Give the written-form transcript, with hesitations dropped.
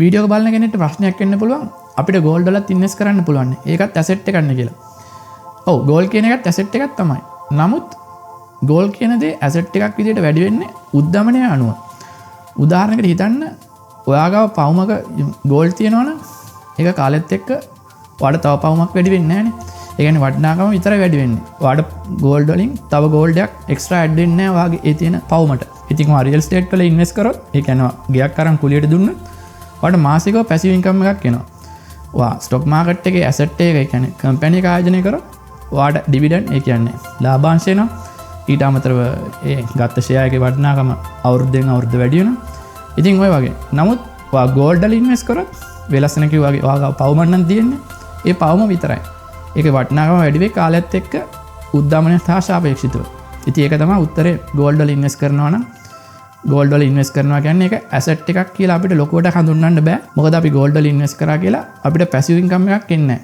Video බලන කෙනෙක්ට ප්‍රශ්නයක් එන්න පුළුවන් අපිට ගෝල්ඩ් වලත් ඉන්වෙස්ට් කරන්න පුළුවන්. ඒකත් ඇසෙට් එකක් නේ කියලා. ඔව් ගෝල්ඩ් කියන එකත් ඇසෙට් එකක් තමයි. නමුත් ගෝල්ඩ් කියන දේ ඇසෙට් එකක් විදිහට වැඩි වෙන්නේ උද්දමනය අනුව. උදාහරණයකට හිතන්න ඔයා ගාව පවුමක ගෝල්ඩ් තියෙනවනම් ඒක කාලෙත් එක්ක ඔයාලට තව පවුමක් වැඩි වෙන්නේ නැහනේ. ඒ කියන්නේ වටිනාකම විතරයි වැඩි වෙන්නේ. ඔයාලට ගෝල්ඩ් වලින් තව ගෝල්ඩ් එකක් එක්ස්ට්‍රා ඇඩ් වෙන්නේ නැහැ ඔයාගේ ඒ තියෙන පවුමට. ඉතින් ඔයා රියල් එස්ටේට් වල ඉන්වෙස්ට් කරොත් ඒ කියන්නේ ගයක් අරන් කුලියට දුන්නොත් ඔයාලට මාසිකව පැසිව් ඉන්කම් එකක් එනවා. ඔයා ස්ටොක් මාකට් එකේ ඇසෙට් එක ඒ කියන්නේ කම්පැනි එක ආයෝජනය කරොත් ඔයාට ඩිවිඩන්ඩ් ඒ කියන්නේ ලාභාංශ එනවා. ඊට අමතරව ඒ ගත්ත ෂෙයා එකේ වටිනාකම අවුරුද්දෙන් අවුරුද්ද වැඩි වෙනවා. ඉතින් ඔය වගේ. නමුත් ඔයා ගෝල්ඩ් වල ඉන්වෙස්ට් කරොත් වෙලස්න කිව්වාගේ ඔයාගේ පවුමක් නම් තියෙන්නේ. ඒ පවුම විතරයි. ඒක වටිනාකම වැඩි වෙයි කාලයත් එක්ක උද්දමනය හා සාපේක්ෂිතව. ඉතින් ඒක තමයි උත්තරේ ගෝල්ඩ් වල ඉන්වෙස්ට් කරනවා නම් ගෝල්ඩ් වල ඉන්වෙස්ට් කරනවා කියන්නේ ඒක ඇසෙට් එකක් කියලා අපිට ලොකුවට හඳුන්වන්න බෑ. මොකද අපි ගෝල්ඩ් වල ඉන්වෙස්ට් කරා කියලා අපිට පැසිව් ඉන්කම් එකක් එන්නේ නැහැ.